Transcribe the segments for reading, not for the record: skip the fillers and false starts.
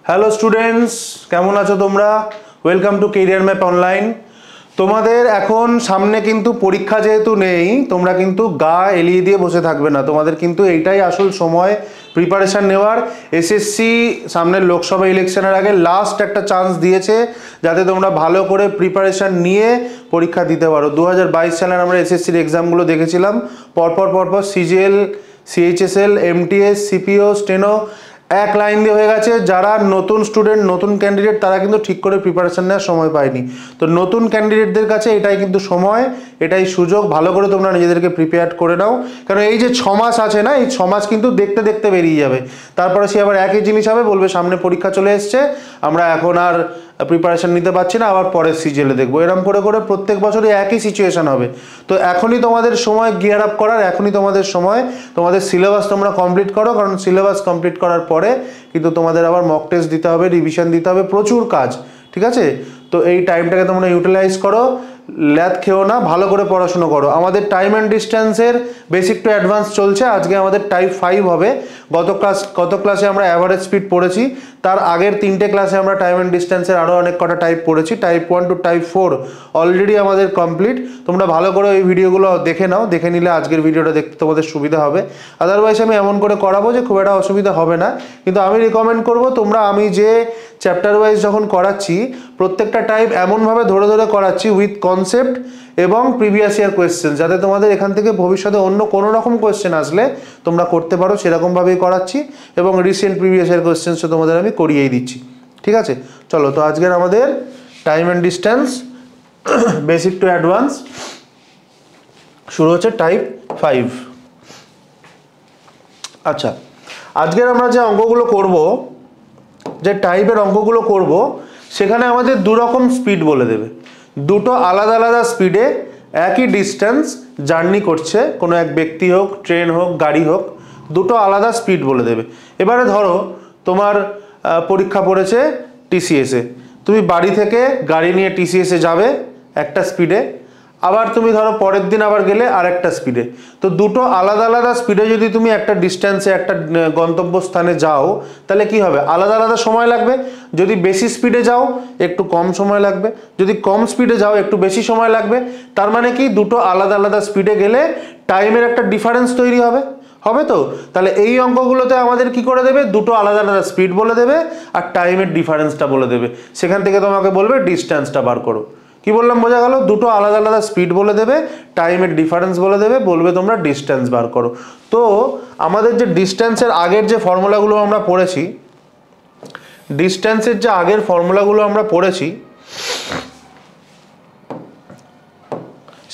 Hello students, কেমন আছো তোমরা? Welcome to career map online. তোমাদের এখন সামনে কিন্তু পরীক্ষা যেহেতু নেই, তোমরা কিন্তু গা এলিয়ে দিয়ে বসে থাকবে না। তোমাদের কিন্তু এইটাই আসল সময় প্রিপারেশান নেওয়ার। এসএসসি সামনের লোকসভা ইলেকশনের আগে লাস্ট একটা চান্স দিয়েছে যাতে তোমরা ভালো করে প্রিপারেশান নিয়ে পরীক্ষা দিতে পারো। 2022 সালের আমরা এসএসসির এক্সামগুলো দেখেছিলাম, পরপর CGL, CHSL, MTS, CPO, steno এক লাইন দিয়ে হয়ে গেছে। যারা নতুন স্টুডেন্ট, নতুন ক্যান্ডিডেট, তারা কিন্তু ঠিক করে প্রিপারেশন নেওয়ার সময় পায়নি। তো নতুন ক্যান্ডিডেটদের কাছে এটাই কিন্তু সময়, এটাই সুযোগ, ভালো করে তোমরা নিজেদেরকে প্রিপেয়ার করে নাও। কারণ এই যে 6 মাস আছে না, এই 6 মাস কিন্তু দেখতে দেখতে বেরিয়ে যাবে। তারপরে সে আবার একই জিনিস হবে, বলবে সামনে পরীক্ষা চলে এসছে, আমরা এখন আর প্রিপারেশন নিতে পারছি না, আবার পরের সিজিএলে দেখবো। এরকম করে করে প্রত্যেক বছরই একই সিচুয়েশন হবে। তো এখনই তোমাদের সময় গিয়ার আপ করার, এখনই তোমাদের সময় তোমাদের সিলেবাস তোমরা কমপ্লিট করো। কারণ সিলেবাস কমপ্লিট করার পরে কিন্তু তোমাদের আবার মক টেস্ট দিতে হবে, রিভিশন দিতে হবে, প্রচুর কাজ, ঠিক আছে? তো এই টাইমটাকে তোমরা ইউটিলাইজ করো, ল্যাদ খেও না, ভালো করে পড়াশুনো করো। আমাদের টাইম অ্যান্ড ডিস্টেন্সের বেসিক টু অ্যাডভান্স চলছে। আজকে আমাদের টাইপ 5 হবে। গত ক্লাসে আমরা অ্যাভারেজ স্পিড পড়েছি, তার আগের 3টে ক্লাসে আমরা টাইম অ্যান্ড ডিস্টেন্সের আরও অনেক কটা টাইপ পড়েছি। টাইপ 1 টু টাইপ 4 অলরেডি আমাদের কমপ্লিট। তোমরা ভালো করে ওই ভিডিওগুলো দেখে নাও, দেখে নিলে আজকের ভিডিওটা দেখতে তোমাদের সুবিধা হবে। আদারওয়াইজ আমি এমন করে করাবো যে খুব একটা অসুবিধা হবে না, কিন্তু আমি রিকমেন্ড করবো তোমরা, আমি যে চ্যাপ্টার ওয়াইজ যখন করাচ্ছি প্রত্যেকটা টাইপ এমনভাবে ধরে ধরে করাচ্ছি উইথ কনসেপ্ট এবং প্রিভিয়াস ইয়ার কোয়েশ্চেন, যাতে তোমাদের এখান থেকে ভবিষ্যতে অন্য কোনো রকম কোয়েশ্চেন আসলে তোমরা করতে পারো, সেরকমভাবেই করাচ্ছি। এবং রিসেন্ট প্রিভিয়াস ইয়ার কোয়েশ্চেন্সও তোমাদের আমি করিয়েই দিচ্ছি, ঠিক আছে? চলো, তো আজকের আমাদের time and distance basic to advance শুরু হচ্ছে টাইপ 5। আচ্ছা, আজকের আমরা যে অঙ্কগুলো করব, যে টাইপের অঙ্কগুলো করব, সেখানে আমাদের দুরকম স্পিড বলে দেবে। দুটো আলাদা আলাদা স্পিডে একই ডিস্টেন্স জার্নি করছে কোনো এক ব্যক্তি হোক, ট্রেন হোক, গাড়ি হোক, দুটো আলাদা স্পিড বলে দেবে। এবারে ধরো তোমার পরীক্ষা পড়েছে টিসিএসে, তুমি বাড়ি থেকে গাড়ি নিয়ে টিসিএসে যাবে একটা স্পিডে, আবার তুমি ধরো পরের দিন আবার গেলে আর একটা স্পিডে। তো দুটো আলাদা আলাদা স্পিডে যদি তুমি একটা ডিস্টেন্সে একটা গন্তব্যস্থানে যাও, তাহলে কি হবে? আলাদা আলাদা সময় লাগবে। যদি বেশি স্পিডে যাও একটু কম সময় লাগবে, যদি কম স্পিডে যাও একটু বেশি সময় লাগবে। তার মানে কি, দুটো আলাদা আলাদা স্পিডে গেলে টাইমের একটা ডিফারেন্স তৈরি হবে, হবে তো? তাহলে এই অঙ্কগুলোতে আমাদের কি করে দেবে? দুটো আলাদা আলাদা স্পিড বলে দেবে আর টাইমের ডিফারেন্সটা বলে দেবে। সেখান থেকে তোমাকে বলবে ডিস্টেন্সটা বার করো। কি বললাম, বোঝা গেল? দুটো আলাদা আলাদা স্পিড বলে দেবে, টাইমের ডিফারেন্স বলে দেবে, বলবে তোমরা ডিস্টেন্স বার করো। তো আমাদের যে ডিস্টেন্সের আগের যে ফর্মুলাগুলো আমরা পড়েছি, ডিস্টেন্সের যে আগের ফর্মুলাগুলো আমরা পড়েছি,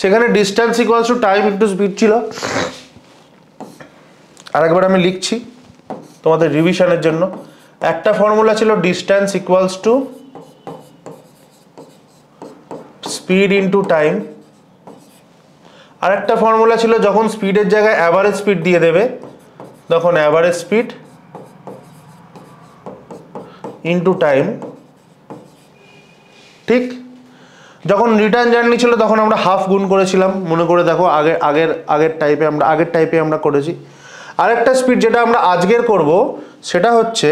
সেখানে distance equals to time into speed ছিল। আরেকবার আমি লিখছি তোমাদের রিভিশনের জন্য। একটা ফর্মুলা ছিল distance equals to speed into time. আর একটা ফর্মুলা ছিল যখন স্পিডের জায়গায় অ্যাভারেজ স্পিড দিয়ে দেবে, তখন অ্যাভারেজ স্পিড ইনটু টাইম, ঠিক? যখন রিটার্ন জার্নি ছিল তখন আমরা হাফ গুণ করেছিলাম, মনে করে দেখো, আগের টাইপে আমরা করেছি। আরেকটা স্পিড যেটা আমরা আজকের করব, সেটা হচ্ছে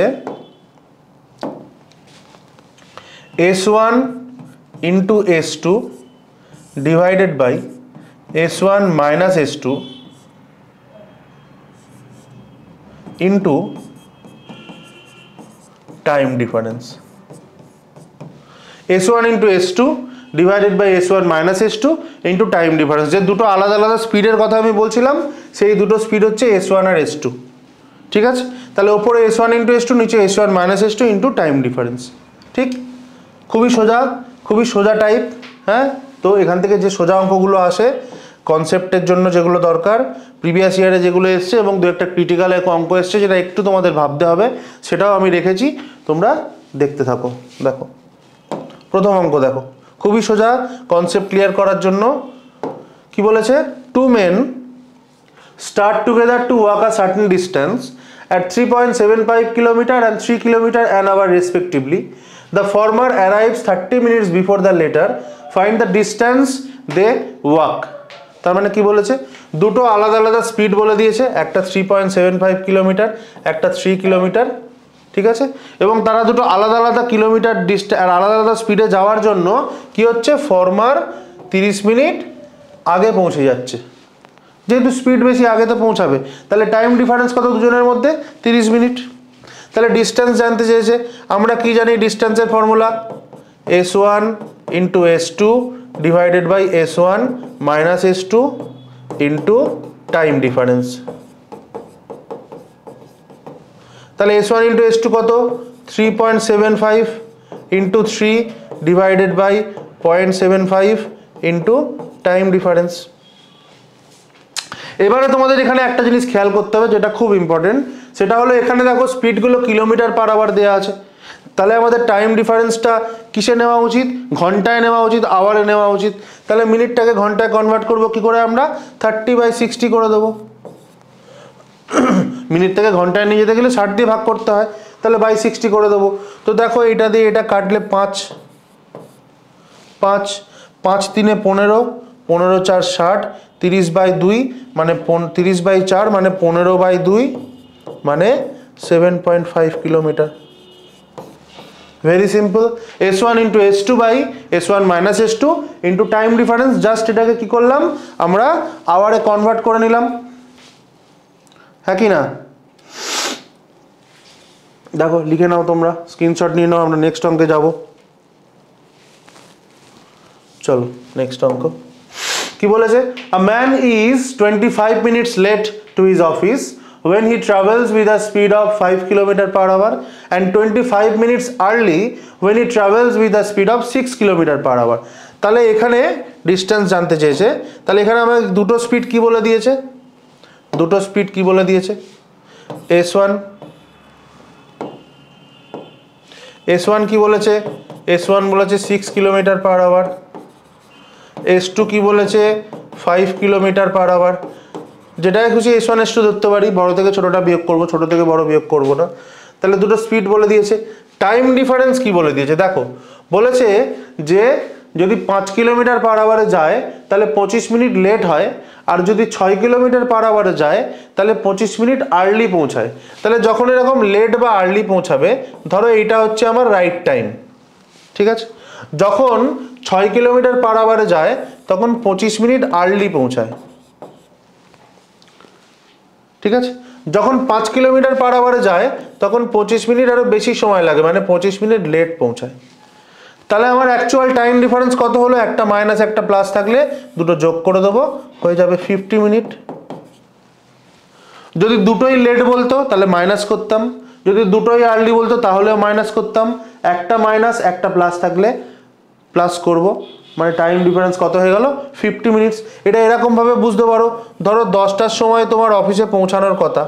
S1 into S2 divided by S1 minus S2 into time difference. S1 into S2 divided by S1 minus S2 into time difference. যে দুটো আলাদা আলাদা স্পিডের কথা আমি বলছিলাম, সেই দুটো স্পিড হচ্ছে S1 আর S2, ঠিক আছে? তাহলে ওপরে S1 ইন্টু S2, নিচে S1 minus S2 into time difference, ঠিক? খুবই সোজা টাইপ, হ্যাঁ? তো এখান থেকে যে সোজা অঙ্কগুলো আসে কনসেপ্টের জন্য, যেগুলো দরকার, প্রিভিয়াস ইয়ারে যেগুলো এসছে, এবং দু একটা ক্রিটিক্যাল অঙ্ক এসছে যেটা একটু তোমাদের ভাবতে হবে, সেটাও আমি রেখেছি, তোমরা দেখতে থাকো। দেখো প্রথম অঙ্ক, দেখো খুবই সোজা, কনসেপ্ট ক্লিয়ার করার জন্য। কি বলেছে? Two men start together to walk a certain distance at 3.75 kilometer and 3 kilometer an hour respectively. The former arrives 30 minutes before the latter. Find the distance they walk. তার মানে কি বলেছে? দুটো আলাদা আলাদা স্পিড বলে দিয়েছে, একটা 3.75 কিলোমিটার, একটা 3 কিলোমিটার, ঠিক আছে, এবং তারা দুটো আলাদা আলাদা কিলোমিটার ডিস্টেন্স আলাদা আলাদা স্পিডে যাওয়ার জন্য কি হচ্ছে, ফর্মার 30 মিনিট আগে পৌঁছে যাচ্ছে, যেহেতু স্পিড বেশি আগে তো পৌঁছাবে, তাহলে টাইম ডিফারেন্স কত দুজনের মধ্যে, 30 মিনিট। তাহলে ডিস্টেন্স জানতে চেয়েছে, আমরা কি জানি ডিস্টেন্সের formula, s1 into s2 divided by s1 minus s2 into time difference. তাহলে s1 ইন্টু s2 কত, 3.75 into 3 divided by 0.75 into time difference. এবারে তোমাদের এখানে একটা জিনিস খেয়াল করতে হবে যেটা খুব ইম্পর্টেন্ট, সেটা হলো এখানে দেখো স্পিডগুলো কিলোমিটার পার আওয়ার দেওয়া আছে, তাহলে আমাদের টাইম ডিফারেন্সটা কিসে নেওয়া উচিত, ঘন্টায় নেওয়া উচিত, আওয়ারে নেওয়া উচিত। তাহলে মিনিটটাকে ঘন্টায় কনভার্ট করব কি করে, আমরা 30/60 করে দেবো। মিনিট থেকে ঘন্টায় নিয়ে যেতে গেলে 60 দিয়ে ভাগ করতে হয়, তাহলে বাই 60 করে দেবো। তো দেখো এটা দিয়ে এটা কাটলে 5 5 5 3 15 15 4 60 30/2 মানে 30/4 মানে 15/2 মানে 7.5 kilometre. Very simple, s1 into s2 by s1 minus s2 into time difference, just এটাকে কি করলাম আমরা আওয়ারে কনভার্ট করে নিলাম, হ্যাঁ কি না? দেখো লিখে নাও তোমরা, স্ক্রিনশট নিয়ে নাও, আমরা নেক্সট অঙ্কে যাব। চলো নেক্সট অঙ্ক কি বলেছে, a man is 25 minutes late to his office when he travels with a speed of 5 km/h and 25 minutes early when he travels with a speed of 6 km/h। তাহলে এখানে ডিস্টেন্স জানতে চেয়েছে, তাহলে এখানে আমাদের দুটো স্পিড কি বলে দিয়েছে, দুটো স্পিড কি বলে দিয়েছে, s1 কি বলেছে, s1 বলেছে 6 km/h, s2 কি বলেছে 5 km/h। যেটাই খুশি s1 s2 ধরতে পারি, বড় থেকে ছোটটা বিয়োগ করব, ছোট থেকে বড় বিয়োগ করব না। তাহলে দুটো স্পিড বলে দিয়েছে। টাইম ডিফারেন্স কি বলে দিয়েছে, দেখো বলেছে যে যদি 5 km/h যায় তাহলে 25 মিনিট লেট হয়, আর যদি 6 km/h যায় তাহলে 25 মিনিট আর্লি পৌঁছায়। তাহলে যখন এরকম লেট বা আর্লি পৌঁছাবে, ধরো এইটা হচ্ছে আমার রাইট টাইম, ঠিক আছে, যখন 6 km/h যায় তখন 25 মিনিট আর্লি পৌঁছায়, ঠিক আছে, যখন 5 km/h যায় তখন 25 মিনিট আরো বেশি সময় লাগে, মানে 25 মিনিট লেট পৌঁছায়। তাহলে আমার অ্যাকচুয়াল টাইম ডিফারেন্স কত হলো, একটা মাইনাস একটা প্লাস থাকলে দুটো যোগ করে দেবো, হয়ে যাবে 50 মিনিট। যদি দুটোই লেট বলতো তাহলে মাইনাস করতাম, যদি দুটোই আর্লি বলতো তাহলেও মাইনাস করতাম, একটা মাইনাস একটা প্লাস থাকলে প্লাস করব, মানে টাইম ডিফারেন্স কত হয়ে গেল 50 মিনিটস। এটা এরকম ভাবে বুঝতে পারো, ধরো 10টার সময় তোমার অফিসে পৌঁছানোর কথা,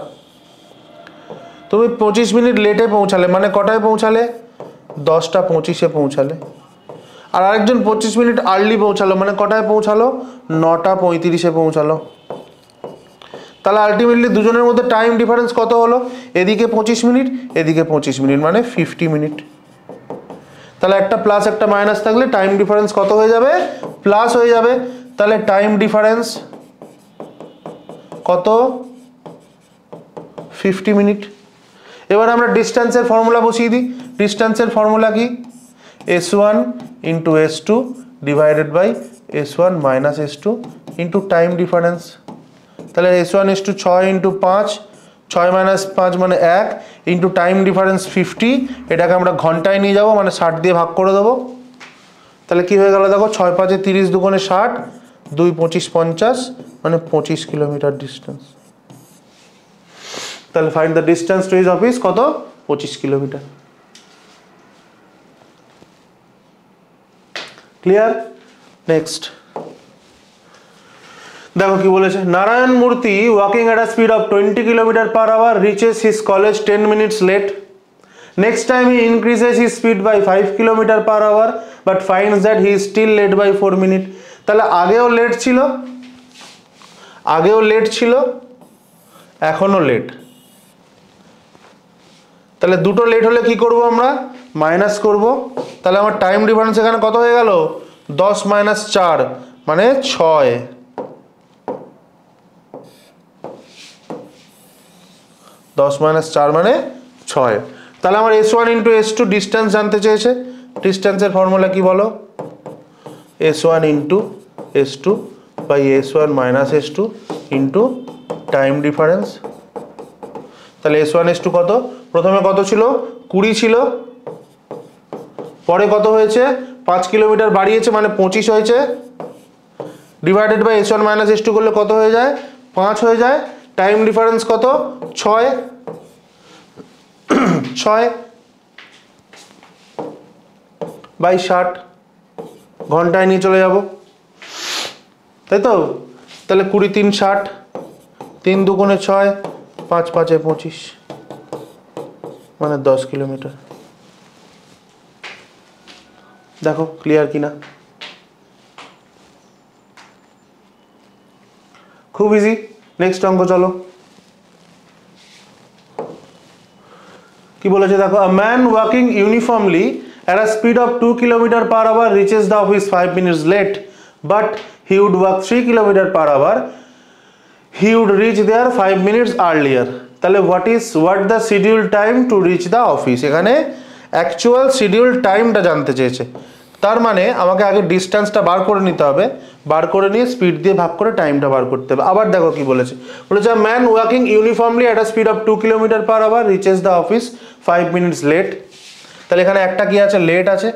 তুমি 25 মিনিট লেটে পৌঁছালে, মানে কটায় পৌঁছালে, 10:25-এ পৌঁছালে। আর আরেকজন 25 মিনিট আর্লি পৌঁছালো, মানে কটায় পৌঁছালো, 9:35-এ পৌঁছালো। তাহলে আলটিমেটলি দুজনের মধ্যে টাইম ডিফারেন্স কত হলো, এদিকে 25 মিনিট এদিকে 25 মিনিট, মানে 50 মিনিট। তাহলে একটা প্লাস একটা মাইনাস থাকলে টাইম ডিফারেন্স কত হয়ে যাবে, প্লাস হয়ে যাবে। তাহলে টাইম ডিফারেন্স কত, 50 মিনিট। এবার আমরা ডিস্টেন্সের ফর্মুলা বসিয়ে দিই। ডিস্টেন্সের ফর্মুলা কি, s1 into s2 divided by s1 minus s2 into time difference. তাহলে s1 s2 6 ইন্টু 5, 6 মাইনাস 5 মানে 1 ইন্টু টাইম ডিফারেন্স 50, এটাকে আমরা ঘন্টায় নিয়ে যাব, মানে 60 দিয়ে ভাগ করে দেবো। তাহলে কি হয়ে গেল দেখো, 6 5 30 2 60, 2 25 50, মানে 25 কিলোমিটার ডিস্টেন্স। তাহলে find the distance two his office, কত, 25 কিলোমিটার। ক্লিয়ার? নেক্সট দেখো কি বলেছে, Narayan Murthy walking at a speed of 20 km/h reaches his college 10 minutes late. Next time he increases his speed by 5 km/h but finds that he is still late by 4 minute. তাহলে আগেও late ছিল, এখনো late. তাহলে দুটো late হলে কি করব আমরা, মাইনাস করব। তাহলে আমার টাইম ডিফারেন্স এখানে কত হয়ে গেল, 10 - 4 মানে 6, 10 - 4 মানে 6। তাহলে আমার S1 ইন্টু S2 ডিস্টেন্স জানতে চেয়েছে, ডিস্টেন্সের ফর্মুলা কি বলো? S1 into S2 by S1 minus S2 into time difference. তাহলে S1 S2 কত? প্রথমে কত ছিল? 20 ছিল, পরে কত হয়েছে? 5 কিলোমিটার বাড়িয়েছে মানে 25 হয়েছে, divided by S1 minus S2 করলে কত হয়ে যায়? 5 হয়ে যায়। টাইম ডিফারেন্স কত? 6 বাই 60, ঘন্টায় নিয়ে চলে যাব, তাই তো? তাহলে 20 3 60, 3 দুগুণে 6, 5 5 25, মানে 10 কিলোমিটার। দেখো ক্লিয়ার কিনা? খুব ইজি। নেক্সট অঙ্ক চলো। কি বলেছে দেখো, a man walking uniformly at a speed of 2 km/h reaches the office 5 minutes late, but he would walk 3 km/h, he would reach there 5 minutes earlier. তাহলে what the schedule time to reach the office? এখানে actual schedule টাইমটা জানতে চেয়েছে, তার মানে আমাকে আগে ডিস্টেন্সটা বার করে নিতে হবে, বার করে নিয়ে স্পিড দিয়ে ভাগ করে টাইমটা বার করতে হবে। আবার দেখো কি বলেছে, বলেছে man walking uniformly at a speed of 2 km/h reaches the office 5 minutes late. তাহলে এখানে একটা কি আছে? লেট আছে।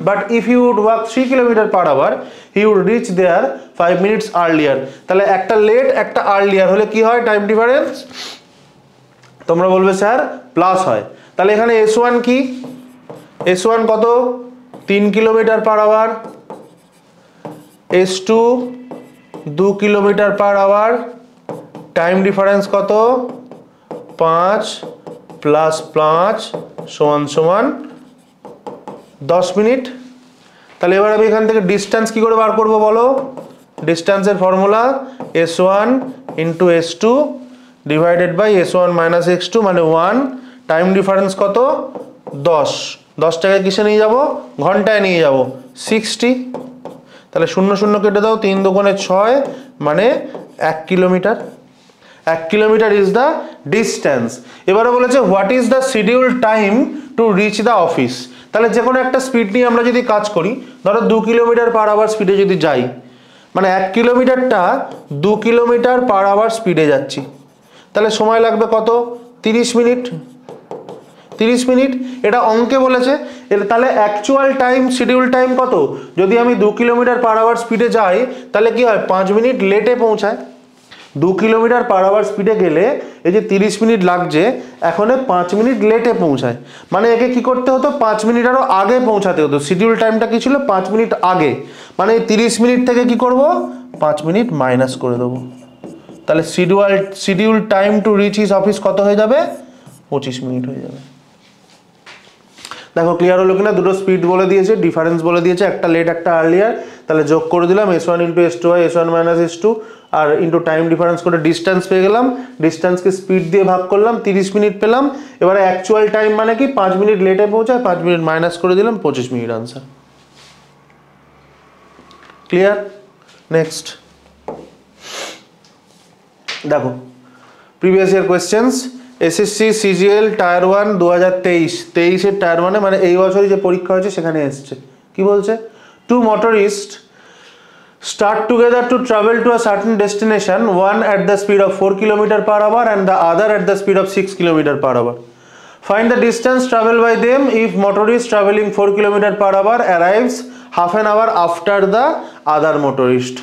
But if you would walk 3 km/h he would reach there 5 minutes earlier. তাহলে একটা লেট একটা আর্লিয়ার হলে কি হয়? টাইম ডিফারেন্স তোমরা বলবে স্যার প্লাস হয়। তাহলে এখানে S1 কি? S1 কত? 3 km/h, S2 2 km/h, time difference কত? 5 প্লাস 5 সমান সমান 10 মিনিট। তাহলে এবার আমি এখান থেকে ডিস্টেন্স কি করে বার করব বলো? ডিস্টেন্সের formula S1 into S2 divided by S1 minus X2 মানে 1, টাইম ডিফারেন্স কত? 10, 10টাকে কিসে নিয়ে যাব? ঘন্টায় নিয়ে যাব, 60। তাহলে 0 0 কেটে দাও, 3 দুগুণে 6 মানে 1 kilometre. 1 kilometre is the distance. এবারে বলেছে what is the schedule time to reach the office. তাহলে যে কোনো একটা স্পিড নিয়ে আমরা যদি কাজ করি, ধরো 2 km/h স্পিডে যদি যাই, মানে 1 কিলোমিটারটা 2 km/h স্পিডে যাচ্ছি, তাহলে সময় লাগবে কত? 30 মিনিট। 30 মিনিট এটা অঙ্কে বলেছে। তাহলে অ্যাকচুয়াল টাইম শিডিউল টাইম কত? যদি আমি 2 km/h স্পিডে যাই তাহলে কি হয়? 5 মিনিট লেটে পৌঁছায়। 2 km/h স্পিডে গেলে এই যে 30 মিনিট লাগছে, এখন 5 মিনিট লেটে পৌঁছায়, মানে একে কি করতে হতো? 5 মিনিট আরও আগে পৌঁছাতে হতো। শিডিউল টাইমটা কি ছিল? 5 মিনিট আগে, মানে 30 মিনিট থেকে কি করব? 5 মিনিট মাইনাস করে দেবো। তাহলে schedule time to reach his office কত হয়ে যাবে? 25 মিনিট হয়ে যাবে। দেখো ক্লিয়ার হলো কিনা? দুটো স্পিড বলে দিয়েছে, ডিফারেন্স বলে দিয়েছে, একটা লেট একটা আর্লিয়ার। তাহলে যোগ করে দিলাম S1 into S2 by S1 minus S2 আর ইন্টু টাইম ডিফারেন্স করে ডিস্টেন্স পেয়ে গেলাম। ডিস্টেন্সকে স্পিড দিয়ে ভাগ করলাম, 30 মিনিট পেলাম। এবারে অ্যাকচুয়াল টাইম মানে কি? 5 মিনিট লেটে পৌঁছায়, 5 মিনিট মাইনাস করে দিলাম, 25 মিনিট আনসার। ক্লিয়ার? নেক্সট দেখো previous year questions. SSC CGL tyre 1 2023 এর টায়ার 1 মানে এই বছরই যে পরীক্ষা হয়েছে সেখানে এসছে। কি বলছে? Two motorist start together to travel to a certain destination, one at the speed of 4 km/h and the other at the speed of 6 km/h. Find the distance traveled by them if motorist traveling 4 km/h arrives half an hour after the other motorist.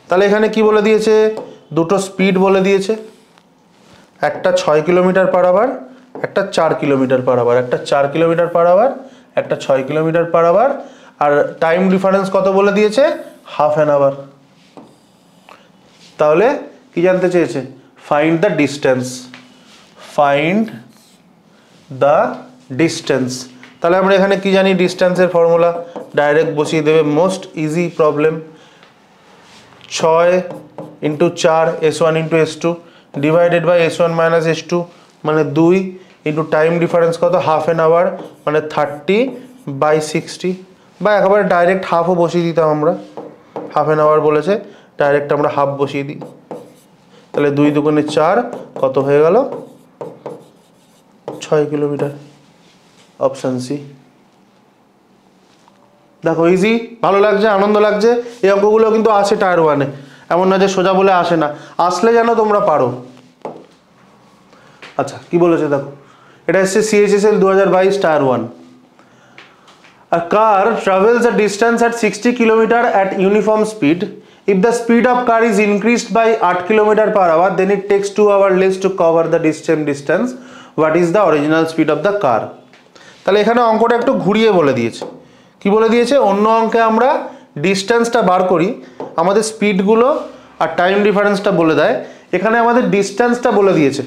তাহলে এখানে কি বলে দিয়েছে? দুটো speed বলে দিয়েছে, একটা 6 km/h, একটা 4 km/h, একটা 4 km/h, একটা 6 km/h, আর টাইম ডিফারেন্স কত বলে দিয়েছে? Half an hour. তাহলে কি জানতে চেয়েছে? Find the distance. Find the distance. তাহলে আমরা এখানে কি জানি? ডিস্টেন্সের ফর্মুলা ডাইরেক্ট বসিয়ে দেবে, most easy problem. 6 into 4 S1 into S2 divided by S1 minus S2 মানে 2 ইন্টু টাইম ডিফারেন্স কত? হাফ অ্যান আওয়ার মানে 30/60, বা একেবারে ডাইরেক্ট হাফও বসিয়ে দিতাম আমরা। হাফ অ্যান আওয়ার বলেছে, ডাইরেক্ট আমরা হাফ বসিয়ে দিই। তাহলে 2 দুগুণে 4 কত হয়ে গেল? 6 6 কিলোমিটার, অপশান সি। দেখো ইজি, ভালো লাগছে, আনন্দ লাগছে। এই অঙ্কগুলো কিন্তু আসে টায়ার ওয়ানে, এমন না যে সোজা বলে আসে না, আসলে যেন তোমরা পারো। আচ্ছা কি বলেছে দেখো, এটা এসছে CHSL 2022 tier one. A car travels a distance at 60 km at uniform speed. If the speed of car is increased by 8 km per hour, then it takes 2 hours less to cover the same distance. What is the original speed of the car? তাহলে এখানে অঙ্কটা একটু ঘুরিয়ে বলে দিয়েছে। কি বলে দিয়েছে, অন্য অঙ্কে আমরা ডিস্টেন্সটা বার করি, আমাদের স্পিডগুলো আর টাইম ডিফারেন্সটা বলে দেয়, এখানে আমাদের ডিস্টেন্সটা বলে দিয়েছে।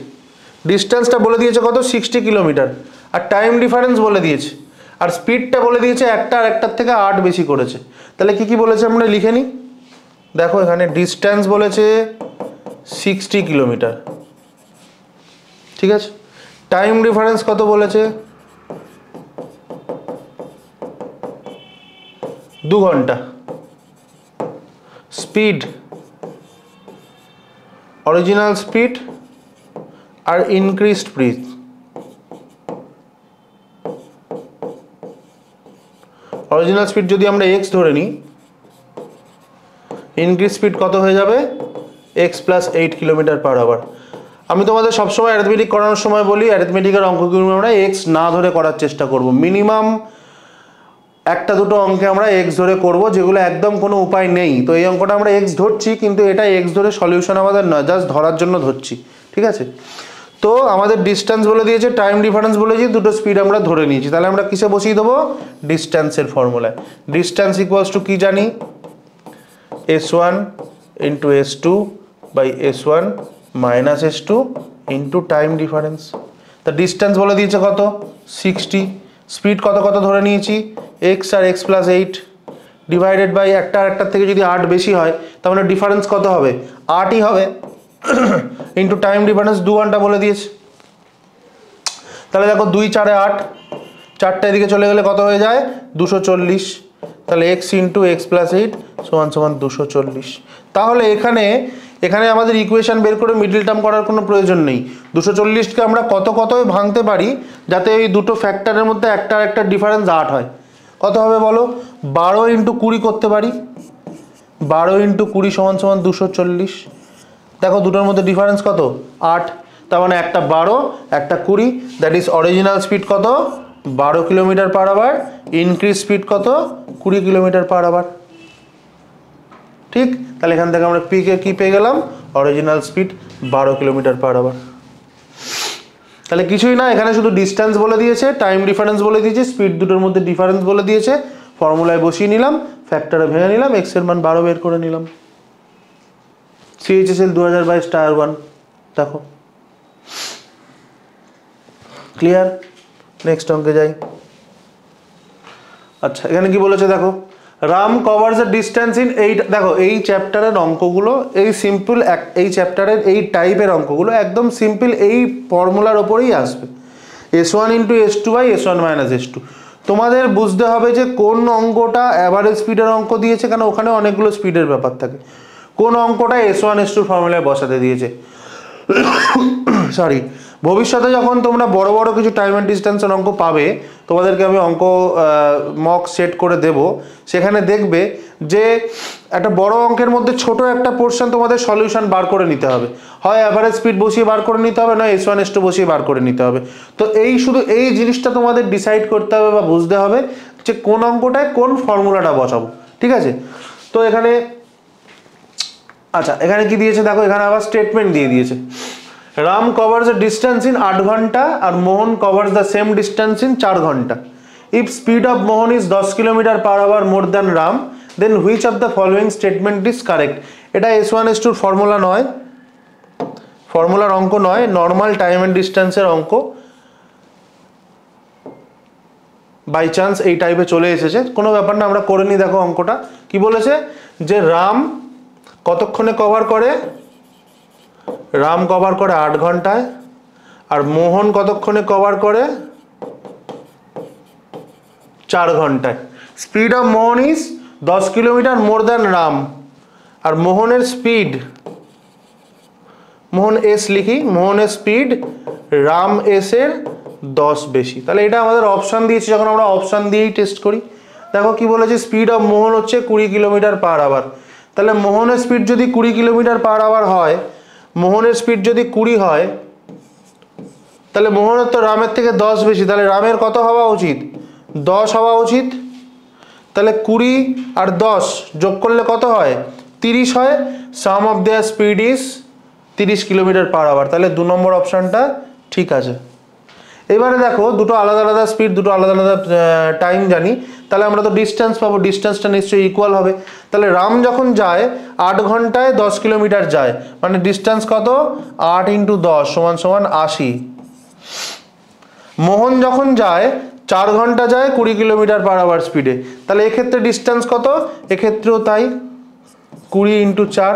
ডিস্টেন্সটা বলে দিয়েছে কত, 60 কিলোমিটার, আর টাইম ডিফারেন্স বলে দিয়েছে, আর স্পিডটা বলে দিয়েছে একটা আর একটার থেকে 8 বেশি করেছে। তাহলে কি কি বলেছে আমরা লিখে নিই। দেখো এখানে ডিস্টেন্স বলেছে 60 কিলোমিটার, ঠিক আছে। টাইম ডিফারেন্স কত বলেছে, 2 ঘন্টা। স্পিড, অরিজিনাল স্পিড আর ইনক্রিজড স্পিড। অরিজিনাল স্পিড যদি আমরা x ধরে নিই, ইনক্রিজ স্পিড কত হয়ে যাবে, x + 8 কিলোমিটার পার আওয়ার। আমি তোমাদের সবসময় অ্যারিথমেটিক করানোর সময় বলি, অ্যারিথমেটিকের অঙ্কগুলো আমরা x না ধরে করার চেষ্টা করব। মিনিমাম একটা দুটো অঙ্কে আমরা x ধরে করব, যেগুলো একদম কোনো উপায় নেই। তো এই অঙ্কটা আমরা x ধরছি, কিন্তু এটা x ধরে সলিউশন আমাদের নয়, জাস্ট ধরার জন্য ধরছি, ঠিক আছে। তো আমাদের ডিস্টেন্স বলে দিয়েছে, টাইম ডিফারেন্স বলেছি, দুটো স্পিড আমরা ধরে নিয়েছি। তাহলে আমরা কিসে বসিয়ে দেবো, ডিস্টেন্সের ফর্মুলায়। ডিস্টেন্স ইকুয়ালস টু কি জানি, s1 into s2 by s1 minus s2 into time difference. তা ডিস্টেন্স বলে দিয়েছে কত, 60। স্পিড কত কত ধরে নিয়েছি, x আর x + 8 ডিভাইডেড বাই একটা আর একটার থেকে যদি 8 বেশি হয়, তাহলে ডিফারেন্স কত হবে, 8ই হবে, ইন্টু টাইম ডিফারেন্স 2 ঘন্টা বলে দিয়েছে। তাহলে দেখো 2 × 4 = 8, 4টা এদিকে চলে গেলে কত হয়ে যায়, 240। তাহলে x ইন্টু x + 8 সমান সমান 240। তাহলে এখানে আমাদের ইকুয়েশন বের করে মিডল টার্ম করার কোনো প্রয়োজন নেই। 240কে আমরা কত কতই ভাঙতে পারি, যাতে এই দুটো ফ্যাক্টরের মধ্যে একটা আর একটা ডিফারেন্স 8 হয়। কত হবে বলো, 12 × 20 করতে পারি, 12 × 20 সমান সমান 240। দেখো দুটোর মধ্যে ডিফারেন্স কত, 8। তার মানে একটা 12 একটা 20, দ্যাট ইজ অরিজিনাল স্পিড কত, 12 kilometre per hour, increase speed কত, 20 কিলোমিটার পার আওয়ার, ঠিক। তাহলে এখান থেকে আমরা পি কে কি পেয়ে গেলাম, original speed 12 kilometre per hour. তাহলে কিছুই না, এখানে শুধু ডিস্টেন্স বলে দিয়েছে, টাইম ডিফারেন্স বলে দিয়েছে, স্পিড দুটোর মধ্যে ডিফারেন্স বলে দিয়েছে, ফর্মুলায় বসিয়ে নিলাম, ফ্যাক্টরে ভেঙে নিলাম, x এর মান 12 বের করে নিলাম। CHSL 2022 tier one. দেখো ক্লিয়ার, নেক্সট অঙ্কে যাই। আচ্ছা এখানে কি বলেছে দেখো, Ram covers the distance in 8। দেখো এই চ্যাপ্টারের অঙ্কগুলো, এই সিম্পল এই চ্যাপ্টারের এই টাইপের অঙ্কগুলো একদম সিম্পল, এই ফর্মুলার ওপরেই আসবে, s1 into s2 by s1 minus s2। তোমাদের বুঝতে হবে যে কোন অঙ্কটা অ্যাভারেজ স্পিডের অঙ্ক দিয়েছে, কারণ ওখানে অনেকগুলো স্পিডের ব্যাপার থাকে। কোন অঙ্কটা s1 s2 ফর্মুলায় বসাতে দিয়েছে, সরি। ভবিষ্যতে যখন তোমরা বড় বড় কিছু টাইম অ্যান্ড ডিস্টেন্সের অঙ্ক পাবে, তোমাদেরকে আমি অঙ্ক মক সেট করে দেব, সেখানে দেখবে যে একটা বড় অঙ্কের মধ্যে ছোট একটা পোর্শন তোমাদের সলিউশন বার করে নিতে হবে, হয় অ্যাভারেজ স্পিড বসিয়ে বার করে নিতে হবে, নয় s1 s2 বসিয়ে বার করে নিতে হবে। তো শুধু এই জিনিসটা তোমাদের ডিসাইড করতে হবে বা বুঝতে হবে যে কোন অঙ্কটায় কোন ফর্মুলাটা বসাবো, ঠিক আছে। তো এখানে আচ্ছা এখানে কি দিয়েছে দেখো, এখানে আবার স্টেটমেন্ট দিয়ে দিয়েছে, Ram covers the distance in 8 ঘন্টা আর Mohan covers the same distance in 4 ঘন্টা। If speed of Mohan is 10 kilometre per hour more than Ram, then which of the following statement is correct. এটা s1 s2 ফর্মুলা নয়, ফর্মুলার অঙ্ক নয়, নর্মাল টাইম অ্যান্ড ডিস্টেন্সের অঙ্ক। By chance এই টাইপে চলে এসেছে, কোনো ব্যাপার না, আমরা করে নিই। দেখো অঙ্কটা কি বলেছে, যে রাম কতক্ষণে কভার করে, রাম কভার করে 8 ঘন্টায়, আর মোহন কতক্ষণে কভার করে 4 ঘন্টায়। Speed of Mohan is 10 kilometre more than Ram, আর মোহনের স্পিড, মোহন এস লিখি, মোহনের স্পিড রাম এস এর 10 বেশি। তাহলে এটা আমাদের অপশান দিয়েছে, যখন আমরা অপশান দিয়েই টেস্ট করি। দেখো কি বলেছে, স্পিড অফ মোহন হচ্ছে 20 কিলোমিটার পার আওয়ার। তাহলে মোহনের স্পিড যদি 20 কিলোমিটার পার আওয়ার হয়, মোহনের স্পিড যদি 20 হয়, তাহলে মোহনের তো রামের থেকে 10 বেশি, তাহলে রামের কত হওয়া উচিত? 10 হওয়া উচিত। তাহলে 20 আর 10 যোগ করলে কত হয়? 30 হয়। Sum of their speed is 30 kilometre per hour. তাহলে 2 নম্বর অপশানটা ঠিক আছে। এবারে দেখো দুটো আলাদা আলাদা স্পিড, দুটো আলাদা আলাদা টাইম জানি, তাহলে আমরা তো ডিস্টেন্স পাবো, ডিস্টেন্সটা নিশ্চয়ই ইকুয়াল হবে। তাহলে রাম যখন যায় 8 ঘন্টায় 10 কিলোমিটার যায়, মানে ডিস্টেন্স কত? 8 × 10 = 80। মোহন যখন যায় 4 ঘন্টা যায় 20 কিলোমিটার পার আওয়ার স্পিডে, তাহলে এক্ষেত্রে ডিস্টেন্স কত? এক্ষেত্রেও তাই, 20 × 4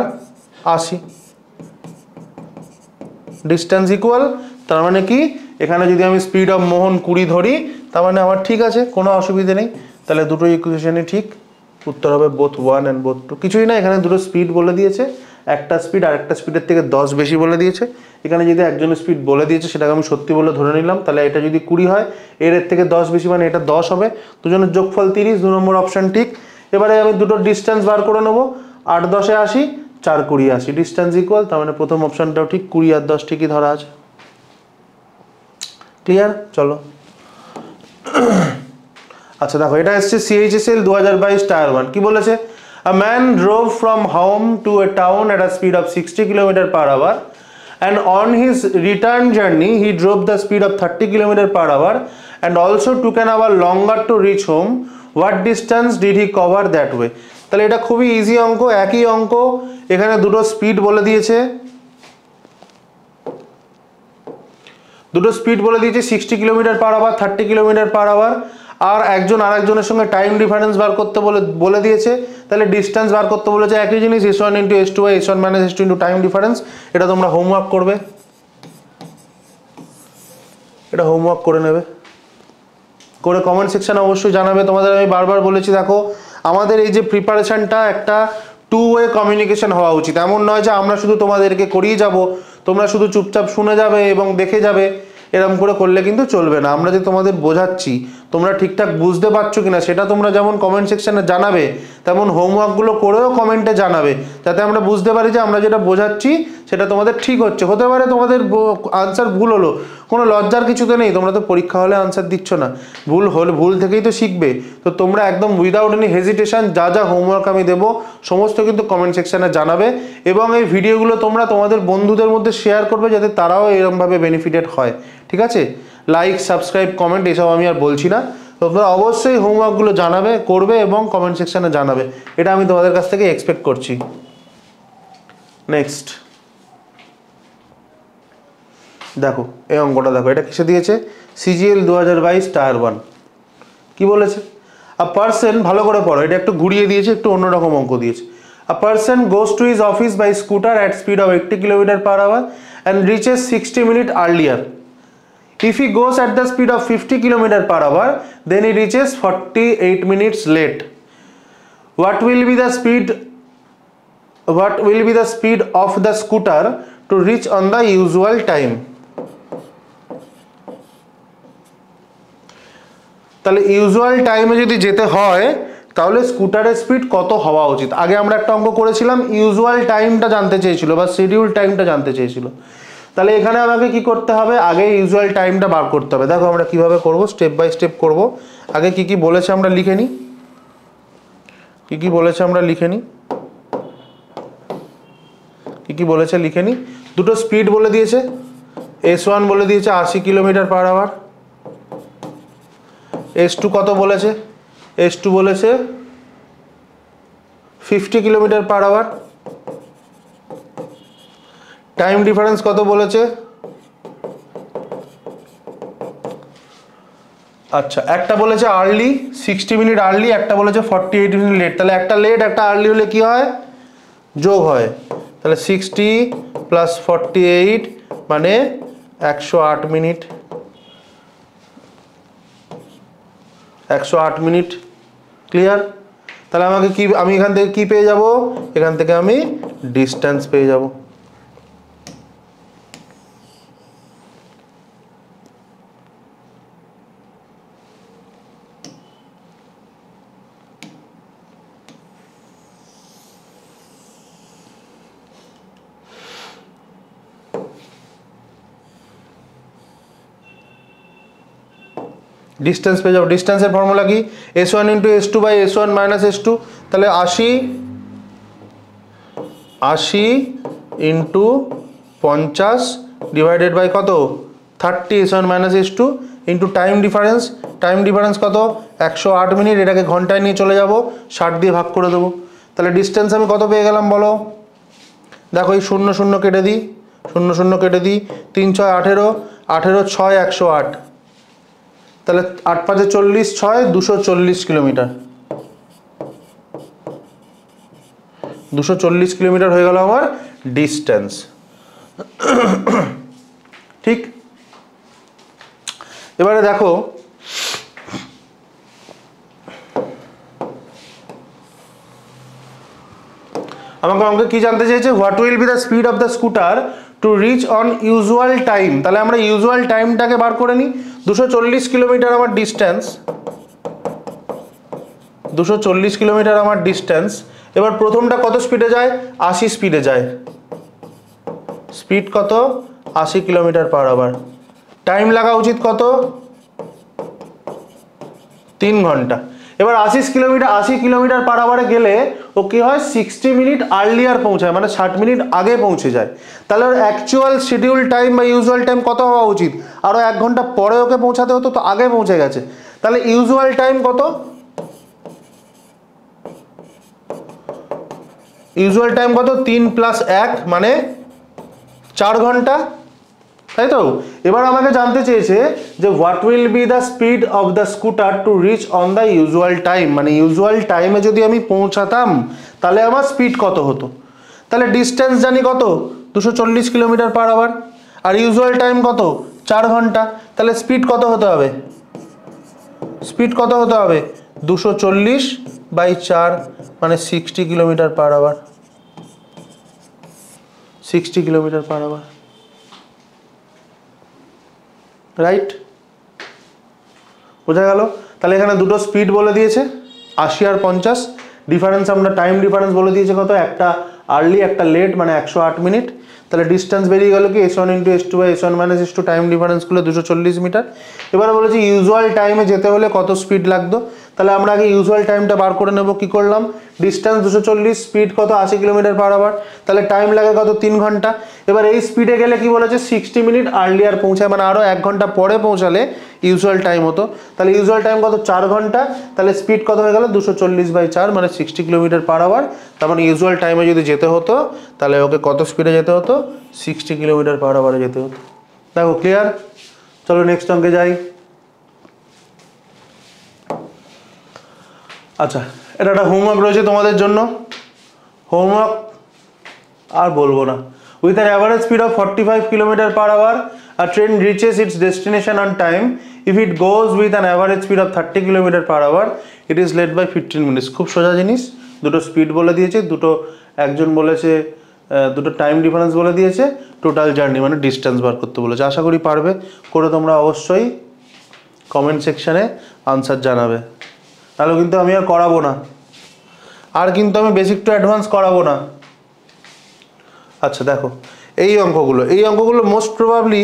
80। ডিস্টেন্স ইকুয়াল, তার মানে কি এখানে যদি আমি স্পিড অফ মোহন 20 ধরি, তার মানে আমার ঠিক আছে, কোনো অসুবিধে নেই। তাহলে দুটো ইকুয়েশনই ঠিক, উত্তর হবে বোথ 1 অ্যান্ড বোথ 2। কিছুই না, এখানে দুটো স্পিড বলে দিয়েছে, একটা স্পিড আরেকটা স্পিডের থেকে 10 বেশি বলে দিয়েছে। এখানে যদি একজনের স্পিড বলে দিয়েছে সেটাকে আমি সত্যি বলে ধরে নিলাম, তাহলে এটা যদি 20 হয়, এর থেকে 10 বেশি মানে এটা 10 হবে। দুজনের যোগফল 30, 2 নম্বর অপশান ঠিক। এবারে আমি দুটো ডিস্টেন্স বার করে নেবো, 8 × 10 = 80, 4 × 20 = 80, ডিস্টেন্স ইকুয়াল, তার মানে প্রথম অপশানটাও ঠিক, 20 আর 10 ঠিকই ধরা আছে। ক্লিয়ার? চলো আচ্ছা দেখো, এটা এসছে CHSL 2022 টায়ার 1। কি বলেছে? A man drove from home to a town at a speed of 60 km/h and on his return journey he drove the speed of 30 km/h and also took an hour longer to reach home. What distance did he cover that way? তাহলে এটা খুবই easy অঙ্ক, একই অঙ্ক, এখানে দুটো speed বলে দিয়েছে, দুটো স্পিড বলে দিয়েছে 60 km/h 30 km/h, আর একজন আরেকজনের সঙ্গে টাইম ডিফারেন্স বার করতে বলে দিয়েছে। তাহলে ডিস্টেন্স বার করতে বলেছে, একই জিনিস, s1 × s2 s1 - s2 × time difference. এটা তোমরা হোমওয়ার্ক করবে, এটা হোমওয়ার্ক করে নেবে, করে কমেন্ট সেকশনে অবশ্যই জানাবে। তোমাদের আমি বারবার বলেছি, দেখো আমাদের এই যে প্রিপারেশনটা একটা 2 ওয়ে কমিউনিকেশন হওয়া উচিত। এমন নয় যে আমরা শুধু তোমাদেরকে করিয়ে যাব, তোমরা শুধু চুপচাপ শুনে যাবে এবং দেখে যাবে, এরকম করে করলে কিন্তু চলবে না। আমরা যে তোমাদের বোঝাচ্ছি, তোমরা ঠিকঠাক বুঝতে পারছো কিনা সেটা তোমরা যেমন কমেন্ট সেকশনে জানাবে, তেমন হোমওয়ার্কগুলো করেও কমেন্টে জানাবে, যাতে আমরা বুঝতে পারি যে আমরা যেটা বোঝাচ্ছি সেটা তোমাদের ঠিক হচ্ছে। হতে পারে তোমাদের আনসার ভুল হলো, কোনো লজ্জার কিছু তো নেই, তোমরা তো পরীক্ষা হলে আনসার দিচ্ছ না, ভুল হলে ভুল থেকেই তো শিখবে। তো তোমরা একদম উইদাউট এনি হেজিটেশন যা যা হোমওয়ার্ক আমি দেবো সমস্ত কিন্তু কমেন্ট সেকশনে জানাবে, এবং এই ভিডিওগুলো তোমরা তোমাদের বন্ধুদের মধ্যে শেয়ার করবে, যাতে তারাও এরকমভাবে বেনিফিটেড হয়। ঠিক আছে? লাইক, সাবস্ক্রাইব, কমেন্ট এসব আমি আর বলছি না, তোমরা অবশ্যই হোমওয়ার্কগুলো জানাবে, করবে এবং কমেন্ট সেকশনে জানাবে, এটা আমি তোমাদের কাছ থেকে এক্সপেক্ট করছি। নেক্সট দেখো, এই অঙ্কটা দেখো, এটা কিসে দিয়েছে? CGL 2022 tyre 1। কি বলেছে? আ পার্সন, ভালো করে পড়ো, এটা একটু ঘুরিয়ে দিয়েছে, একটু অন্যরকম অঙ্ক দিয়েছে। A person goes to his office by scooter at speed of 80 km/h and reaches 60 minutes earlier. If he goes at the speed of 50 km/h, then he reaches 48 minutes late. What will be the speed of the scooter to reach on the usual time? তাহলে usual টাইমে যদি যেতে হয়, তাহলে স্কুটারের speed কত হওয়া উচিত? আগে আমরা একটা অঙ্ক করেছিলাম, ইউজুয়াল টাইমটা জানতে চেয়েছিল বা শিডিউল টাইমটা জানতে চেয়েছিল। তাহলে এখানে আমাকে কি করতে হবে? আগে ইউজুয়াল টাইমটা বার করতে হবে। দেখো আমরা কিভাবে করব, স্টেপ বাই স্টেপ করব। আগে কি কি বলেছে আমরা লিখে নিই, কি কি বলেছে আমরা লিখে নিই, কি কি বলেছে লিখে নিই। দুটো স্পিড বলে দিয়েছে, s1 বলে দিয়েছে 80 km/h, s2 কত বলেছে? s2 বলেছে 50 km/h। টাইম ডিফারেন্স কত বলেছে? আচ্ছা, একটা বলেছে আর্লি 60 মিনিট আর্লি, একটা বলেছে 48 মিনিট লেট। তাহলে একটা লেট একটা আর্লি হলে কি হয়? যোগ হয়। তাহলে 60 + 48 মানে 108 মিনিট, 108 মিনিট। ক্লিয়ার? তাহলে আমাকে কি, আমি এখান থেকে কি পেয়ে যাব? এখান থেকে আমি ডিস্টেন্স পেয়ে যাব। ডিস্টেন্স পেয়ে যাবো। ডিস্টেন্সের ফর্মুলা কি? s1 into s2 by s1 minus s2। তাহলে 80 ইন্টু 50 ডিভাইডেড বাই কত? 30 s1 minus s2 into time difference. Time difference কত? 108 মিনিট। এটাকে ঘন্টায় নিয়ে চলে যাব, 60 দিয়ে ভাগ করে দেবো। তাহলে ডিস্টেন্স আমি কত পেয়ে গেলাম বলো? দেখো এই 0 0 কেটে দিই, 0 0 কেটে দিই, 3 6 18, 18 6 108। তাহলে 8 5 40, 6 240 কিলোমিটার। 240 কিলোমিটার হয়ে গেল আমার ডিস্টেন্স। ঠিক, এবারে দেখো আমাকে অঙ্কে কি জানতে চেয়েছে? What will be the speed of the scooter to reach on usual time. তাহলে আমরা ইউজুয়াল টাইমটাকে বার করে নিই। 240 কিলোমিটার আমার ডিস্টেন্স, 240 কিলোমিটার আমার ডিস্টেন্স। এবার প্রথমটা কত স্পিডে যায়? 80 স্পিডে যায়। স্পিড কত? 80 কিলোমিটার পার আওয়ার। টাইম লাগা উচিত কত? 3 ঘন্টা। এবার 80 কিলোমিটার পার আওয়ারে গেলে ও কি হয়? 60 মিনিট আর্লিয়ার পৌঁছায়, মানে 60 মিনিট আগে পৌঁছে যায়। তাহলে ওর অ্যাকচুয়াল শিডিউল টাইম বা ইউজুয়াল টাইম কত হওয়া উচিত? আরও 1 ঘন্টা পরে ওকে পৌঁছাতে হতো, তো আগে পৌঁছে গেছে। তাহলে ইউজুয়াল টাইম কত? ইউজুয়াল টাইম কত? 3 + 1 মানে 4 ঘন্টা, তাই তো? এবার আমাকে জানতে চেয়েছে যে what will be the speed of the scooter to reach on the usual time, মানে ইউজুয়াল টাইমে যদি আমি পৌঁছাতাম তাহলে আমার স্পিড কত হতো। তাহলে ডিস্টেন্স জানি কত? 240 কিলোমিটার পার আওয়ার, আর ইউজুয়াল টাইম কত? 4 ঘন্টা। তাহলে স্পিড কত হতে হবে? স্পিড কত হতে হবে? 240/4 মানে 60 kilometre per hour. 60 kilometre per hour, right? বোঝা গেল? তাহলে এখানে দুটো স্পিড বলে দিয়েছে, 80 আর 50। ডিফারেন্স আমরা টাইম ডিফারেন্স বলে দিয়েছে কত? একটা আর্লি একটা লেট, মানে 108 মিনিট। তাহলে ডিস্টেন্স বেরিয়ে গেল কি? s1 into s2 by s1 minus s2, time difference করলে 240 মিটার। এবারে বলেছি ইউজুয়াল টাইমে যেতে হলে কত স্পিড লাগতো। তাহলে আমরা আগে ইউজুয়াল টাইমটা বার করে নেব। কি করলাম? ডিস্টেন্স 240, স্পিড কত? 80 কিলোমিটার পার আওয়ার। তাহলে টাইম লাগে কত? 3 ঘন্টা। এবার এই স্পিডে গেলে কি বলেছে? 60 মিনিট আর্লিয়ার পৌঁছায়, মানে আরও 1 ঘন্টা পরে পৌঁছালে ইউজুয়াল টাইম হতো। তাহলে ইউজুয়াল টাইম কত? 4 ঘন্টা। তাহলে স্পিড কত হয়ে গেল? 240/4 মানে 60 কিলোমিটার পার আওয়ার। তার মানে ইউজুয়াল টাইমে যদি যেতে হতো তাহলে ওকে কত স্পিডে যেতে হতো? 60 কিলোমিটার পার আওয়ারে যেতে হতো। দেখো ক্লিয়ার? চলো নেক্সট অঙ্কে যাই। আচ্ছা, এটা একটা হোমওয়ার্ক রয়েছে তোমাদের জন্য। হোমওয়ার্ক আর বলবো না। With an average speed of 45 kilometre per hour a train reaches its destination on time if it goes with an average speed of 30 kilometre per hour it is late by 15 minutes। খুব সোজা জিনিস, দুটো speed বলে দিয়েছে, দুটো একজন বলেছে দুটো টাইম ডিফারেন্স বলে দিয়েছে, টোটাল জার্নি মানে ডিস্টেন্স বার করতে বলেছে। আশা করি পারবে করে। তোমরা অবশ্যই কমেন্ট সেকশানে আনসার জানাবে। তাহলে কিন্তু আমি আর করাবো না, আর কিন্তু আমি বেসিক টু অ্যাডভান্স করাবো না। আচ্ছা দেখো এই অঙ্কগুলো মোস্ট প্রবাবলি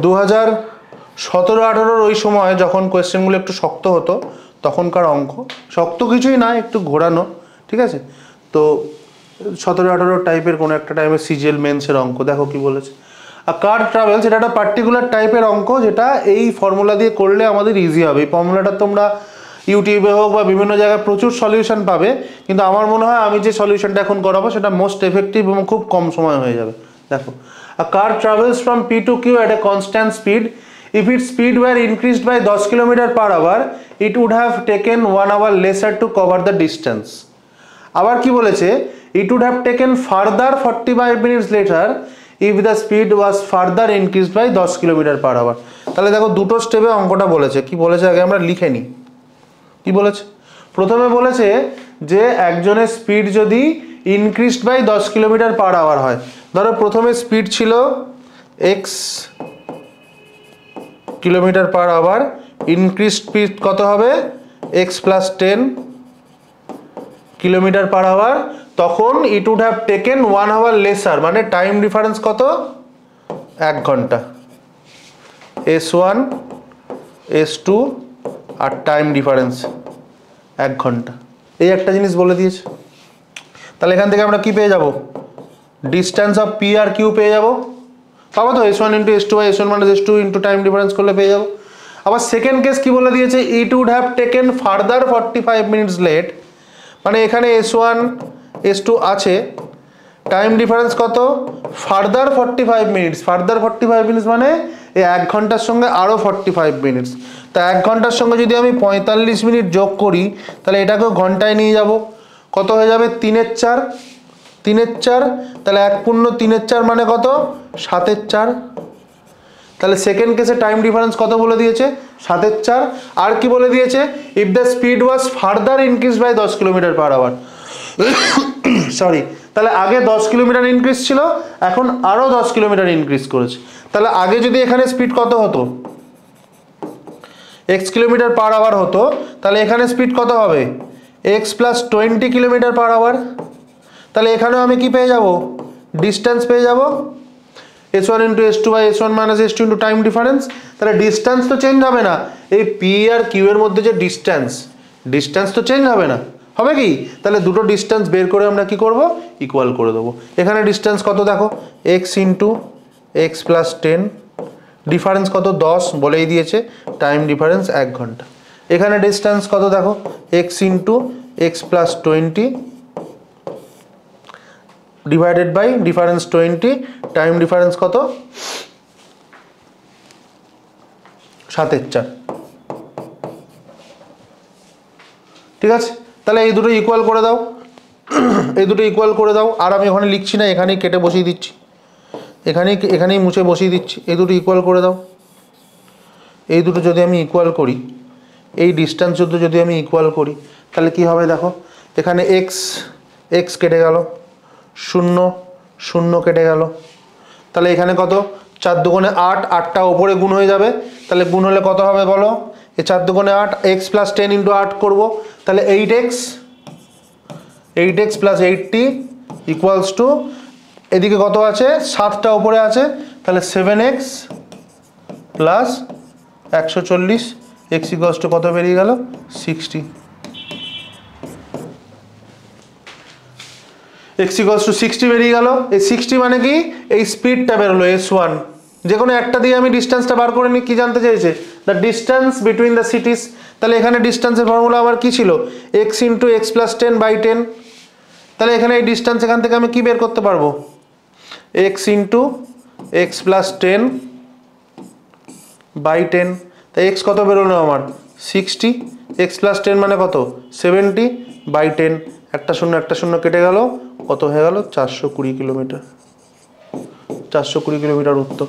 2017-18 ওই সময় যখন কোয়েশ্চেনগুলো একটু শক্ত হতো তখনকার অঙ্ক। শক্ত কিছুই না, একটু ঘোরানো, ঠিক আছে? তো 17-18 টাইপের কোনো একটা টাইপের সিজিএল মেন্সের অঙ্ক। দেখো কি বলেছে। কার ট্রাভেলস, এটা একটা পার্টিকুলার টাইপের অঙ্ক যেটা এই ফর্মুলা দিয়ে করলে আমাদের ইজি হবে। এই ফর্মুলাটা তোমরা ইউটিউবে হোক বা বিভিন্ন জায়গায় প্রচুর সলিউশন পাবে, কিন্তু আমার মনে হয় আমি যে সলিউশনটা এখন করাবো সেটা মোস্ট এফেক্টিভ এবং খুব কম সময় হয়ে যাবে। দেখো, a car travels from P to Q at a constant speed. If its speed were increased by 10 km/h, it would have taken 1 hour lesser to cover the distance. আবার কি বলেছে? It would have taken further 45 minutes later if the speed was further increased by 10 km/h. তাহলে দেখো দুটো স্টেপে অঙ্কটা বলেছে। কি বলেছে আগে আমরা লিখে নিই। কি বলেছে? প্রথমে বলেছে যে একজনের স্পিড যদি ইনক্রিজড বাই 10 km/h হয়, ধরো প্রথমে স্পিড ছিল x km/h, ইনক্রিজ স্পিড কত হবে? x + 10 km/h। তখন it would have taken 1 hour lesser, মানে টাইম ডিফারেন্স কত? 1 ঘন্টা। s1 S2 আর টাইম ডিফারেন্স 1 ঘন্টা। এই একটা জিনিস বলে দিয়েছে। তাহলে এখান থেকে আমরা কি পেয়ে যাব, distance of P R Q পেয়ে যাব, পাবো তো S1 into S2 by S1 minus S2 into time difference করলে পেয়ে যাবো। আবার সেকেন্ড কেস কি বলে দিয়েছে, it would have taken further 45 minutes late, মানে এখানে S1 S2 আছে, টাইম ডিফারেন্স কত, ফার্দার 45 মিনিটস, ফার্দার 45 মিনিটস মানে এই 1 ঘন্টার সঙ্গে আরও 45 মিনিটস, তা 1 ঘন্টার সঙ্গে যদি আমি 45 মিনিট যোগ করি তাহলে এটাকেও ঘন্টায় নিয়ে যাব, কত হয়ে যাবে 3-এর 4, 3-এর 4, তাহলে 1 পূর্ণ 3-এর 4 মানে কত 7-এর 4, তাহলে সেকেন্ড কেসে টাইম ডিফারেন্স কত বলে দিয়েছে 7-এর 4। আর কি বলে দিয়েছে, if the speed was further increase by 10 kilometre per hour, sorry, তাহলে আগে 10 কিলোমিটার ইনক্রিজ ছিল, এখন আরও 10 কিলোমিটার ইনক্রিজ করেছে। তাহলে আগে যদি এখানে স্পিড কত হতো, x কিলোমিটার পার আওয়ার হতো, তাহলে এখানে স্পিড কত হবে x plus 20 kilometre per hour. তাহলে এখানেও আমি কি পেয়ে যাব, ডিস্টেন্স পেয়ে যাব, S1 into S2 by S1 minus S2 into time difference. তাহলে ডিস্টেন্স তো চেঞ্জ হবে না, এই পি আর কিউ এর মধ্যে যে ডিস্টেন্স তো চেঞ্জ হবে না, হবে কি, তাহলে দুটো ডিস্টেন্স বের করে আমরা কি করব, ইকুয়াল করে দেবো। এখানে ডিস্টেন্স কত দেখো, x into x plus 10, difference কত 10 বলেই দিয়েছে, টাইম ডিফারেন্স 1 ঘন্টা। এখানে ডিস্টেন্স কত দেখো, x into x plus 20 divided by difference 20, time difference কত 7-এর 4, ঠিক আছে। তাহলে এই দুটো ইকুয়াল করে দাও, এই দুটো ইকুয়াল করে দাও, আর আমি ওখানে লিখছি না, এখানেই কেটে বসিয়ে দিচ্ছি, এখানেই মুছে বসিয়ে দিচ্ছি, এই দুটো ইকুয়াল করে দাও। এই দুটো যদি আমি ইকুয়াল করি, এই ডিস্টেন্স যদি আমি ইকুয়াল করি, তাহলে কি হবে দেখো, এখানে এক্স কেটে গেল, 0 0 কেটে গেল, তাহলে এখানে কত 4 দুগুণে 8, 8টা ওপরে গুণ হয়ে যাবে, তাহলে গুণ হলে কত হবে বলো, এই 4 দুগুণে 8, x প্লাস 10 ইন্টু 8 করবো, তাহলে 8x প্লাস 80 ইকুয়ালস টু, এদিকে কত আছে 7টা ওপরে আছে, তাহলে 7x plus 140, x equals to কত বেরিয়ে গেল 60, x ইকুয়ালস টু 60 বেরিয়ে গেল। এই 60 মানে কি, এই স্পিডটা বেরোলো S1, যে কোনো একটা দিয়ে আমি ডিস্টেন্সটা বার করে নিই, কি জানতে চাইছে, the distance between the cities. তাহলে এখানে ডিস্টেন্সের ফর্মুলা আবার কি ছিল, x into x plus 10 by 10, তাহলে এখানে এই ডিস্টেন্স এখান থেকে আমি কি বের করতে পারবো, x into x plus 10 by 10, তাই x কত বেরোলো আমার 60, x প্লাস 10 মানে কত 70 বাই 10, একটা শূন্য কেটে গেল, কত হয়ে গেল 420 কিলোমিটার, 420 কিলোমিটার উত্তর।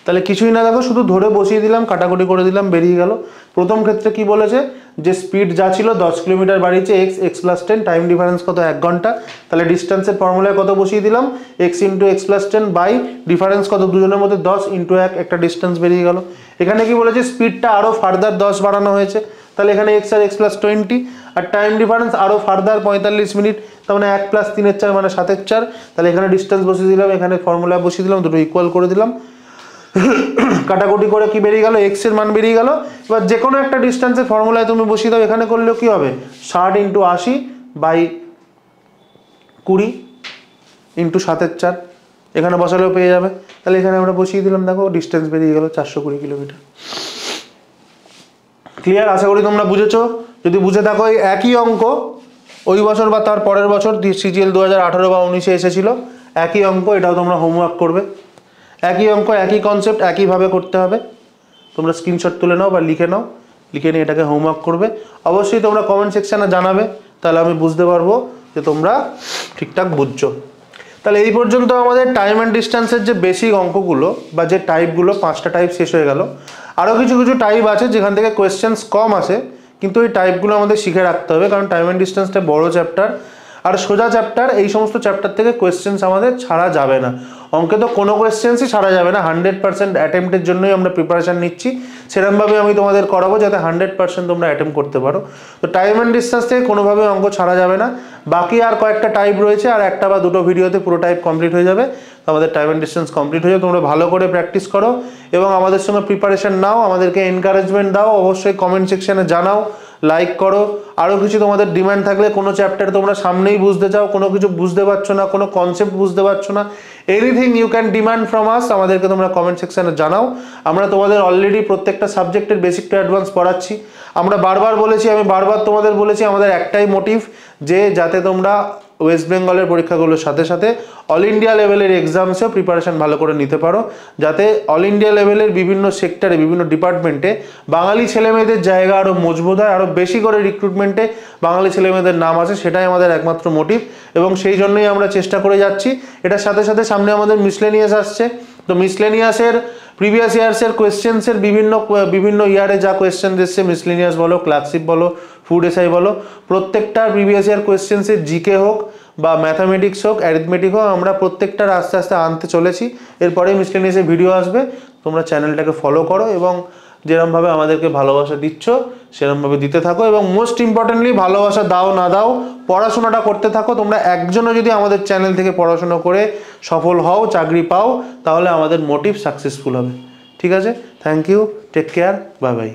তাহলে কিছুই না দেখো, শুধু ধরে বসিয়ে দিলাম, কাটাকুটি করে দিলাম, বেরিয়ে গেল। প্রথম ক্ষেত্রে কি বলেছে, যে স্পিড যা ছিল 10 কিলোমিটার বাড়িয়েছে এক্স প্লাস 10, টাইম ডিফারেন্স কত 1 ঘন্টা, তাহলে ডিস্টেন্সের ফর্মুলায় কত বসিয়ে দিলাম, x into x plus 10 by difference কত, দুজনের মধ্যে 10 ইন্টু 1, একটা ডিস্টেন্স বেরিয়ে গেল। এখানে কি বলেছে, স্পিডটা আরও ফার্দার 10 বাড়ানো হয়েছে, তাহলে এখানে x আর এক্স প্লাস 20, আর টাইম ডিফারেন্স আরও ফার্দার 45 মিনিট, তার মানে 1 প্লাস 3-এর 4 মানে 7-এর 4, তাহলে এখানে ডিস্টেন্স বসিয়ে দিলাম, এখানে ফর্মুলা বসিয়ে দিলাম, দুটো ইকুয়াল করে দিলাম, কাটাকুটি করে কি বেরিয়ে গেল, x এর মান বেরিয়ে গেল। এবার যে কোনো একটা ডিস্টেন্সের ফর্মুলায় তুমি বসিয়ে দাও, এখানে করলেও কি হবে 60 ইন্টু 80 বাই 20 ইন্টু 7-এর 4, এখানে বসালেও পেয়ে যাবে। তাহলে এখানে আমরা বসিয়ে দিলাম, দেখো ডিস্টেন্স বেরিয়ে গেল 420 কিলোমিটার। ক্লিয়ার, আশা করি তোমরা বুঝেছো। যদি বুঝে থাকো, এই একই অঙ্ক ওই বছর বা তার পরের বছর সিজিএল 2018 বা 19-এ এসেছিল, একই অঙ্ক, এটাও তোমরা হোমওয়ার্ক করবে, একই অঙ্ক, একই কনসেপ্ট, একইভাবে করতে হবে। তোমরা স্ক্রিনশট তুলে নাও বা লিখে নাও, লিখে নিয়ে এটাকে হোমওয়ার্ক করবে। অবশ্যই তোমরা কমেন্ট সেকশানে জানাবে, তাহলে আমি বুঝতে পারবো যে তোমরা ঠিকঠাক বুঝছো। তাহলে এই পর্যন্ত আমাদের টাইম অ্যান্ড ডিস্টেন্সের যে বেসিক অঙ্কগুলো বা যে টাইপগুলো, 5টা টাইপ শেষ হয়ে গেল। আরও কিছু টাইপ আছে যেখান থেকে কোয়েশ্চেন্স কম আসে, কিন্তু এই টাইপগুলো আমাদের শিখে রাখতে হবে, কারণ টাইম অ্যান্ড ডিস্টেন্সটা বড় চ্যাপ্টার আর সোজা চ্যাপ্টার। এই সমস্ত চ্যাপ্টার থেকে কোয়েশ্চেন্স আমাদের ছাড়া যাবে না, অঙ্কে তো কোনো কোয়েশ্চেন্সই ছাড়া যাবে না। 100% অ্যাটেম্পটের জন্যই আমরা প্রিপারেশান নিচ্ছি, সেরকমভাবে আমি তোমাদের করাবো যাতে 100% তোমরা অ্যাটেম্প করতে পারো। তো টাইম অ্যান্ড ডিস্টেন্স থেকে কোনোভাবে অঙ্ক ছাড়া যাবে না। বাকি আর কয়েকটা টাইপ রয়েছে, আর একটা বা দুটো ভিডিওতে পুরো টাইপ কমপ্লিট হয়ে যাবে। আমাদের টাইম অ্যান্ড ডিস্টেন্স কমপ্লিট হয়ে যাবে। তোমরা ভালো করে প্র্যাকটিস করো এবং আমাদের সঙ্গে প্রিপারেশন নাও, আমাদেরকে এনকারেজমেন্ট দাও, অবশ্যই কমেন্ট সেকশনে জানাও, লাইক করো। আরও কিছু তোমাদের ডিমান্ড থাকলে, কোনো চ্যাপ্টার তোমরা সামনেই বুঝতে চাও, কোনো কিছু বুঝতে পারছো না, কোনো কনসেপ্ট বুঝতে পারছো না, anything you can demand from us, আমাদেরকে তোমরা কমেন্ট সেকশনে জানাও। আমরা তোমাদের অলরেডি প্রত্যেকটা সাবজেক্টের বেসিক টু অ্যাডভান্স পড়াচ্ছি। আমরা বারবার বলেছি, আমি বারবার তোমাদের বলেছি, আমাদের একটাই মোটিভ যে যাতে তোমরা ওয়েস্ট বেঙ্গলের পরীক্ষাগুলোর সাথে সাথে অল ইন্ডিয়া লেভেলের এক্সামসেও প্রিপারেশন ভালো করে নিতে পারো, যাতে অল ইন্ডিয়া লেভেলের বিভিন্ন সেক্টরে, বিভিন্ন ডিপার্টমেন্টে বাঙালি ছেলেমেয়েদের জায়গা আরও মজবুত হয়, আরও বেশি করে রিক্রুটমেন্টে বাঙালি ছেলেমেয়েদের নাম আসে, সেটাই আমাদের একমাত্র মোটিভ এবং সেই জন্যই আমরা চেষ্টা করে যাচ্ছি। এটার সাথে সাথে সামনে আমাদের মিসলেনিয়াস আসছে, তো মিসলেনিয়াসের প্রিভিয়াস ইয়ার্সের কোয়েশ্চেন্সের বিভিন্ন ইয়ারে যা কোয়েশ্চেন এসছে, মিসলেনিয়াস বলো, ক্লার্কশিপ বলো, ফুড এসআই বলো, প্রত্যেকটা প্রিভিয়াস ইয়ার কোয়েশ্চেন্সের জিকে হোক বা ম্যাথামেটিক্স হোক, অ্যারিথমেটিক হোক, আমরা প্রত্যেকটার আস্তে আস্তে আনতে চলেছি। এরপরে মিসলেনিয়াসের ভিডিও আসবে, তোমরা চ্যানেলটাকে ফলো করো এবং যেরমভাবে আমাদেরকে ভালোবাসা দিচ্ছ সেরমভাবে দিতে থাকো এবং মোস্ট ইম্পর্টেন্টলি ভালোবাসা দাও না দাও, পড়াশোনাটা করতে থাকো। তোমরা একজনও যদি আমাদের চ্যানেল থেকে পড়াশোনা করে সফল হও, চাকরি পাও, তাহলে আমাদের মোটিভ সাকসেসফুল হবে। ঠিক আছে, thank you, take care, bye by.